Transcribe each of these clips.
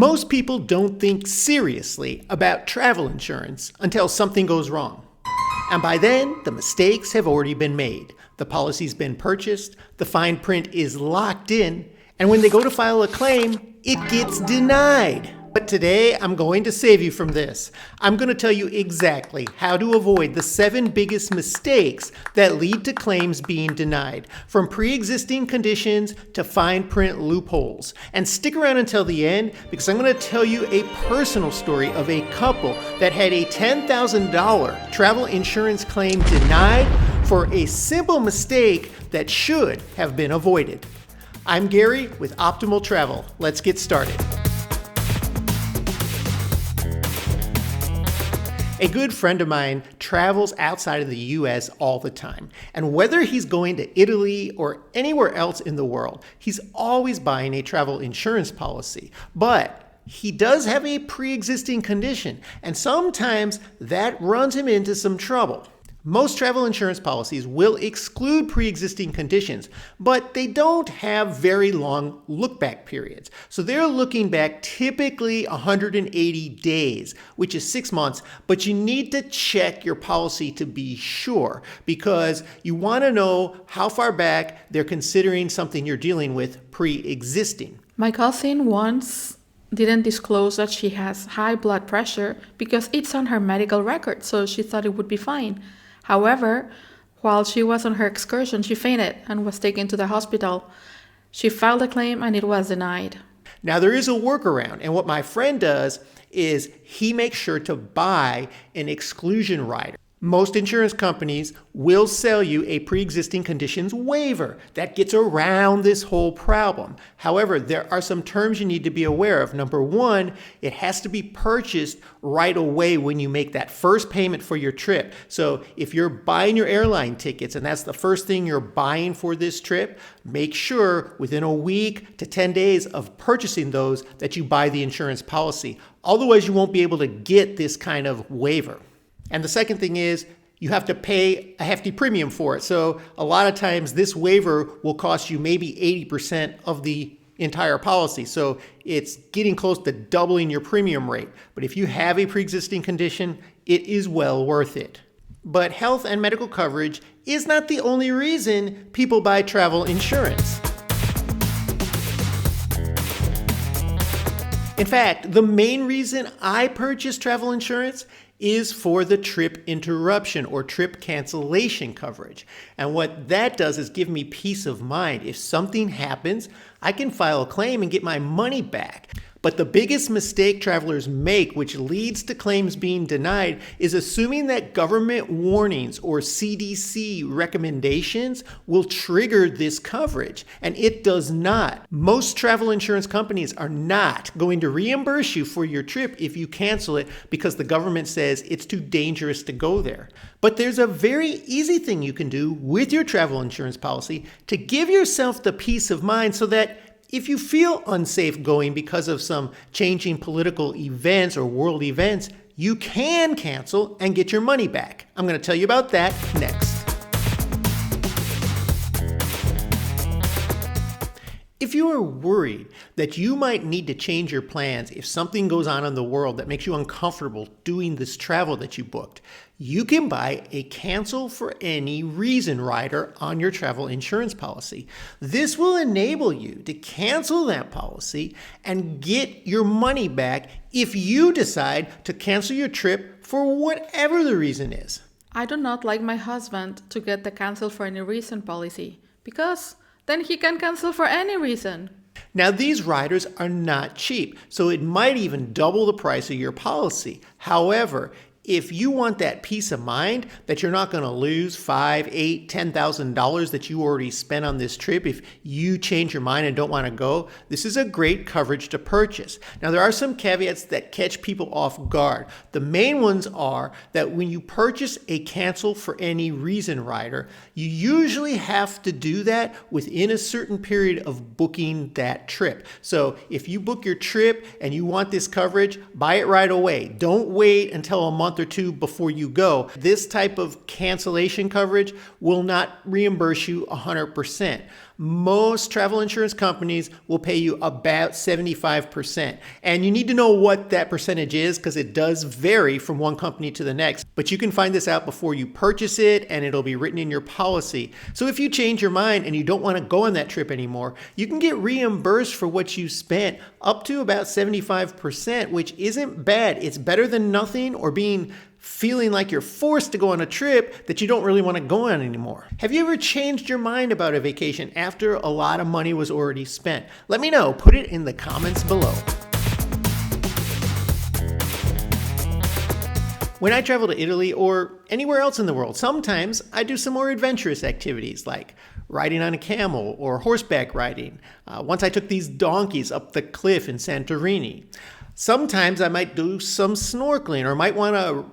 Most people don't think seriously about travel insurance until something goes wrong. And by then, the mistakes have already been made. The policy's been purchased, the fine print is locked in, and when they go to file a claim, it gets denied. But today, I'm going to save you from this. I'm going to tell you exactly how to avoid the 7 biggest mistakes that lead to claims being denied, from pre-existing conditions to fine print loopholes. And stick around until the end, because I'm going to tell you a personal story of a couple that had a $10,000 travel insurance claim denied for a simple mistake that should have been avoided. I'm Gary with Optimal Travel. Let's get started. A good friend of mine travels outside of the US all the time, and whether he's going to Italy or anywhere else in the world, he's always buying a travel insurance policy. But he does have a pre-existing condition, and sometimes that runs him into some trouble. Most travel insurance policies will exclude pre-existing conditions, but they don't have very long look-back periods. So they're looking back typically 180 days, which is 6 months, but you need to check your policy to be sure because you want to know how far back they're considering something you're dealing with pre-existing. My cousin once didn't disclose that she has high blood pressure because it's on her medical record, so she thought it would be fine. However, while she was on her excursion, she fainted and was taken to the hospital. She filed a claim and it was denied. Now, there is a workaround, and what my friend does is he makes sure to buy an exclusion rider. Most insurance companies will sell you a pre-existing conditions waiver that gets around this whole problem. However, there are some terms you need to be aware of. Number one, it has to be purchased right away when you make that first payment for your trip. So if you're buying your airline tickets and that's the first thing you're buying for this trip, make sure within a week to 10 days of purchasing those that you buy the insurance policy. Otherwise, you won't be able to get this kind of waiver. And the second thing is you have to pay a hefty premium for it. So a lot of times this waiver will cost you maybe 80% of the entire policy. So it's getting close to doubling your premium rate. But if you have a pre-existing condition, it is well worth it. But health and medical coverage is not the only reason people buy travel insurance. In fact, the main reason I purchase travel insurance is for the trip interruption or trip cancellation coverage. And what that does is give me peace of mind. If something happens, I can file a claim and get my money back. But the biggest mistake travelers make, which leads to claims being denied, is assuming that government warnings or CDC recommendations will trigger this coverage. And it does not. Most travel insurance companies are not going to reimburse you for your trip if you cancel it because the government says it's too dangerous to go there. But there's a very easy thing you can do with your travel insurance policy to give yourself the peace of mind so that if you feel unsafe going because of some changing political events or world events, you can cancel and get your money back. I'm going to tell you about that next. If you are worried that you might need to change your plans if something goes on in the world that makes you uncomfortable doing this travel that you booked, you can buy a cancel for any reason rider on your travel insurance policy. This will enable you to cancel that policy and get your money back if you decide to cancel your trip for whatever the reason is. I do not like my husband to get the cancel for any reason policy because then he can cancel for any reason. Now, these riders are not cheap, so it might even double the price of your policy. However, if you want that peace of mind that you're not going to lose $5,000, $8,000, $10,000 that you already spent on this trip, if you change your mind and don't want to go, this is a great coverage to purchase. Now, there are some caveats that catch people off guard. The main ones are that when you purchase a cancel for any reason rider, you usually have to do that within a certain period of booking that trip. So if you book your trip and you want this coverage, buy it right away. Don't wait until a month or two before you go. This type of cancellation coverage will not reimburse you 100%. Most travel insurance companies will pay you about 75%. And you need to know what that percentage is because it does vary from one company to the next. But you can find this out before you purchase it and it'll be written in your policy. So if you change your mind and you don't want to go on that trip anymore, you can get reimbursed for what you spent up to about 75%, which isn't bad. It's better than nothing or feeling like you're forced to go on a trip that you don't really want to go on anymore. Have you ever changed your mind about a vacation after a lot of money was already spent? Let me know. Put it in the comments below. When I travel to Italy or anywhere else in the world, sometimes I do some more adventurous activities like riding on a camel or horseback riding. Once I took these donkeys up the cliff in Santorini. Sometimes I might do some snorkeling or might want to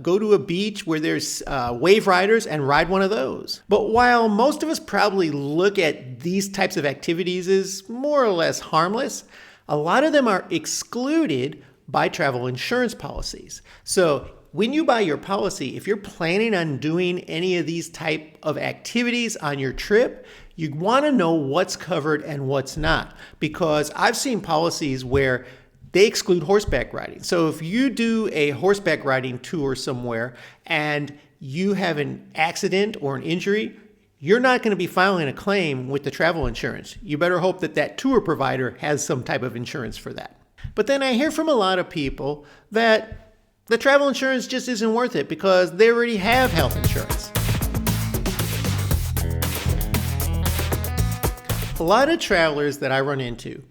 go to a beach where there's wave riders and ride one of those. But while most of us probably look at these types of activities as more or less harmless, a lot of them are excluded by travel insurance policies. So when you buy your policy, if you're planning on doing any of these type of activities on your trip, you want to know what's covered and what's not. Because I've seen policies where they exclude horseback riding. So if you do a horseback riding tour somewhere and you have an accident or an injury, you're not going to be filing a claim with the travel insurance. You better hope that that tour provider has some type of insurance for that. But then I hear from a lot of people that the travel insurance just isn't worth it because they already have health insurance. A lot of travelers that I run into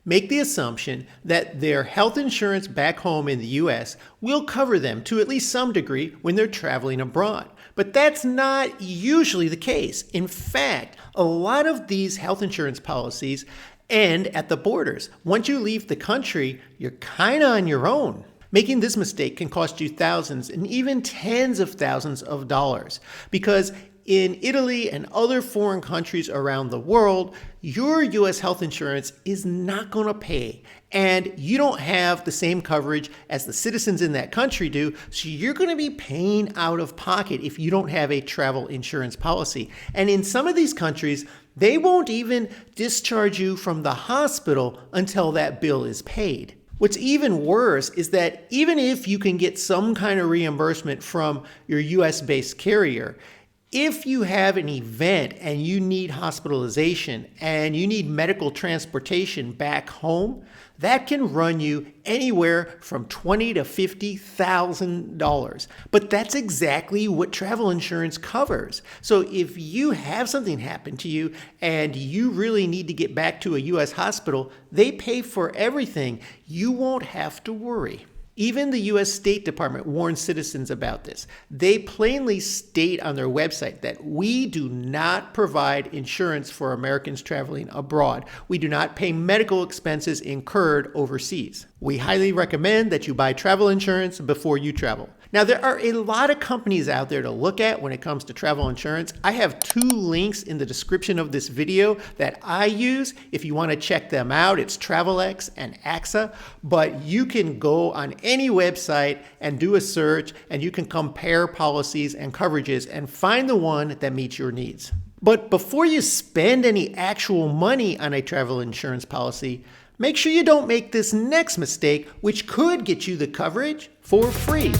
make the assumption that their health insurance back home in the US will cover them to at least some degree when they're traveling abroad. But that's not usually the case. In fact, a lot of these health insurance policies end at the borders. Once you leave the country, you're kind of on your own. Making this mistake can cost you thousands and even tens of thousands of dollars because in Italy and other foreign countries around the world, your U.S. health insurance is not going to pay. And you don't have the same coverage as the citizens in that country do, so you're going to be paying out of pocket if you don't have a travel insurance policy. And in some of these countries, they won't even discharge you from the hospital until that bill is paid. What's even worse is that even if you can get some kind of reimbursement from your US-based carrier, if you have an event and you need hospitalization and you need medical transportation back home, that can run you anywhere from $20,000 to $50,000. But that's exactly what travel insurance covers. So if you have something happen to you and you really need to get back to a US hospital, they pay for everything. You won't have to worry. Even the U.S. State Department warns citizens about this. They plainly state on their website that we do not provide insurance for Americans traveling abroad. We do not pay medical expenses incurred overseas. We highly recommend that you buy travel insurance before you travel. Now, there are a lot of companies out there to look at when it comes to travel insurance. I have 2 links in the description of this video that I use if you want to check them out. It's TravelX and AXA, but you can go on any website and do a search and you can compare policies and coverages and find the one that meets your needs. But before you spend any actual money on a travel insurance policy, make sure you don't make this next mistake, which could get you the coverage for free.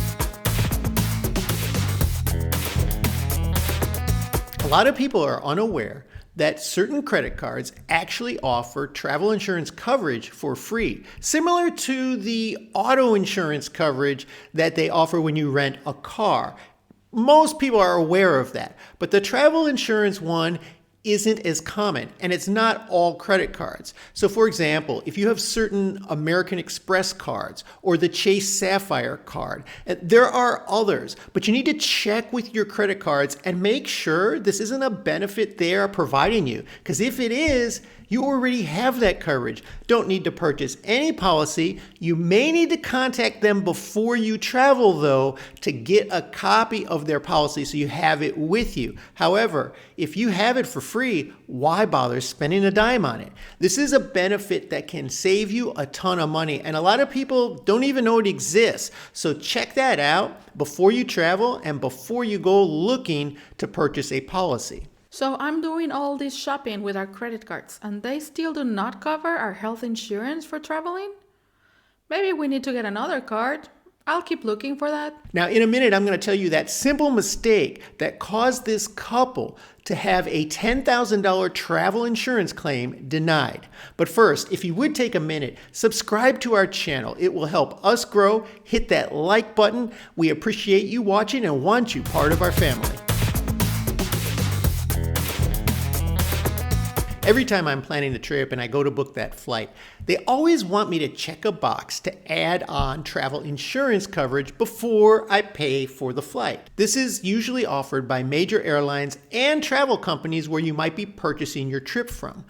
A lot of people are unaware that certain credit cards actually offer travel insurance coverage for free, similar to the auto insurance coverage that they offer when you rent a car. Most people are aware of that, but the travel insurance one isn't as common, and it's not all credit cards. So for example, if you have certain American Express cards or the Chase Sapphire card, there are others, but you need to check with your credit cards and make sure this isn't a benefit they are providing you, because if it is, you already have that coverage. Don't need to purchase any policy. You may need to contact them before you travel, though, to get a copy of their policy so you have it with you. However, if you have it for free, why bother spending a dime on it? This is a benefit that can save you a ton of money, and a lot of people don't even know it exists. So check that out before you travel and before you go looking to purchase a policy. So I'm doing all this shopping with our credit cards, and they still do not cover our health insurance for traveling? Maybe we need to get another card. I'll keep looking for that. Now, in a minute, I'm going to tell you that simple mistake that caused this couple to have a $10,000 travel insurance claim denied. But first, if you would take a minute, subscribe to our channel. It will help us grow. Hit that like button. We appreciate you watching and want you part of our family. Every time I'm planning a trip and I go to book that flight, they always want me to check a box to add on travel insurance coverage before I pay for the flight. This is usually offered by major airlines and travel companies where you might be purchasing your trip from.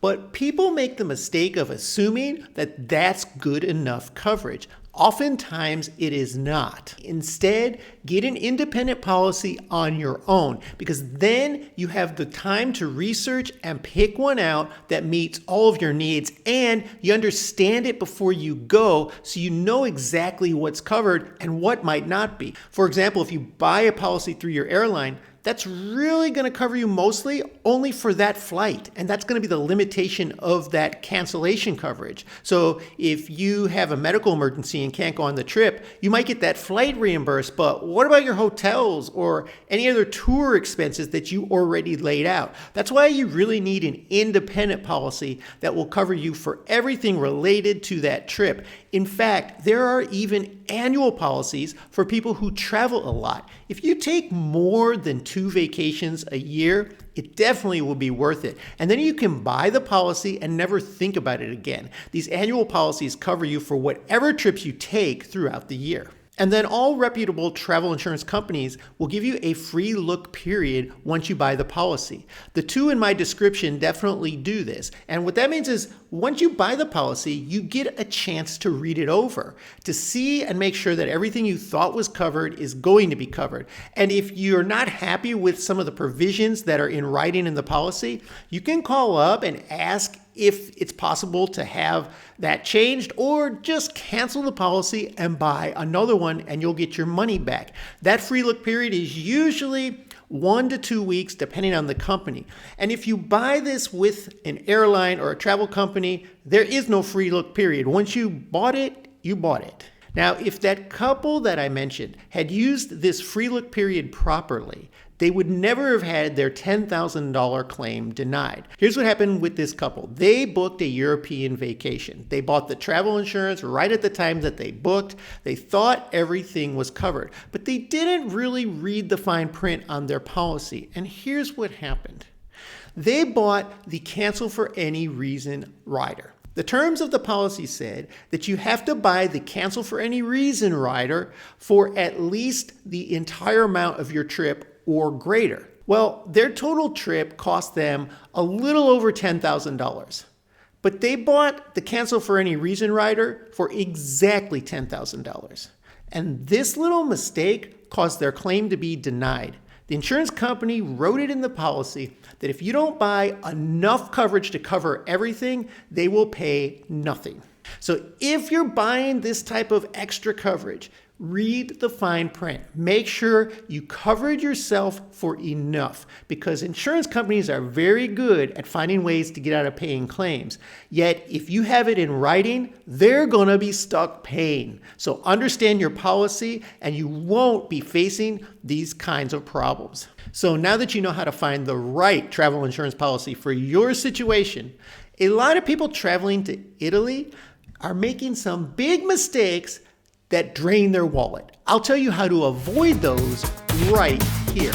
But people make the mistake of assuming that that's good enough coverage. Oftentimes it is not. Instead, get an independent policy on your own, because then you have the time to research and pick one out that meets all of your needs, and you understand it before you go, so you know exactly what's covered and what might not be. For example, if you buy a policy through your airline, that's really going to cover you mostly only for that flight. And that's going to be the limitation of that cancellation coverage. So if you have a medical emergency and can't go on the trip, you might get that flight reimbursed. But what about your hotels or any other tour expenses that you already laid out? That's why you really need an independent policy that will cover you for everything related to that trip. In fact, there are even annual policies for people who travel a lot. If you take more than 2 vacations a year, it definitely will be worth it. And then you can buy the policy and never think about it again. These annual policies cover you for whatever trips you take throughout the year. And then all reputable travel insurance companies will give you a free look period once you buy the policy. The 2 in my description definitely do this. And what that means is once you buy the policy, you get a chance to read it over, to see and make sure that everything you thought was covered is going to be covered. And if you're not happy with some of the provisions that are in writing in the policy, you can call up and ask if it's possible to have that changed, or just cancel the policy and buy another one and you'll get your money back. That free look period is usually 1 to 2 weeks depending on the company. And if you buy this with an airline or a travel company, there is no free look period. Once you bought it, you bought it. Now, if that couple that I mentioned had used this free look period properly, they would never have had their $10,000 claim denied. Here's what happened with this couple. They booked a European vacation. They bought the travel insurance right at the time that they booked. They thought everything was covered, but they didn't really read the fine print on their policy. And here's what happened. They bought the cancel for any reason rider. The terms of the policy said that you have to buy the cancel for any reason rider for at least the entire amount of your trip or greater. Well, their total trip cost them a little over $10,000, but they bought the cancel for any reason rider for exactly $10,000. And this little mistake caused their claim to be denied. The insurance company wrote it in the policy that if you don't buy enough coverage to cover everything, they will pay nothing. So if you're buying this type of extra coverage, read the fine print. Make sure you covered yourself for enough, because insurance companies are very good at finding ways to get out of paying claims. Yet, if you have it in writing, they're going to be stuck paying. So understand your policy and you won't be facing these kinds of problems. So now that you know how to find the right travel insurance policy for your situation, a lot of people traveling to Italy are making some big mistakes that drain their wallet. I'll tell you how to avoid those right here.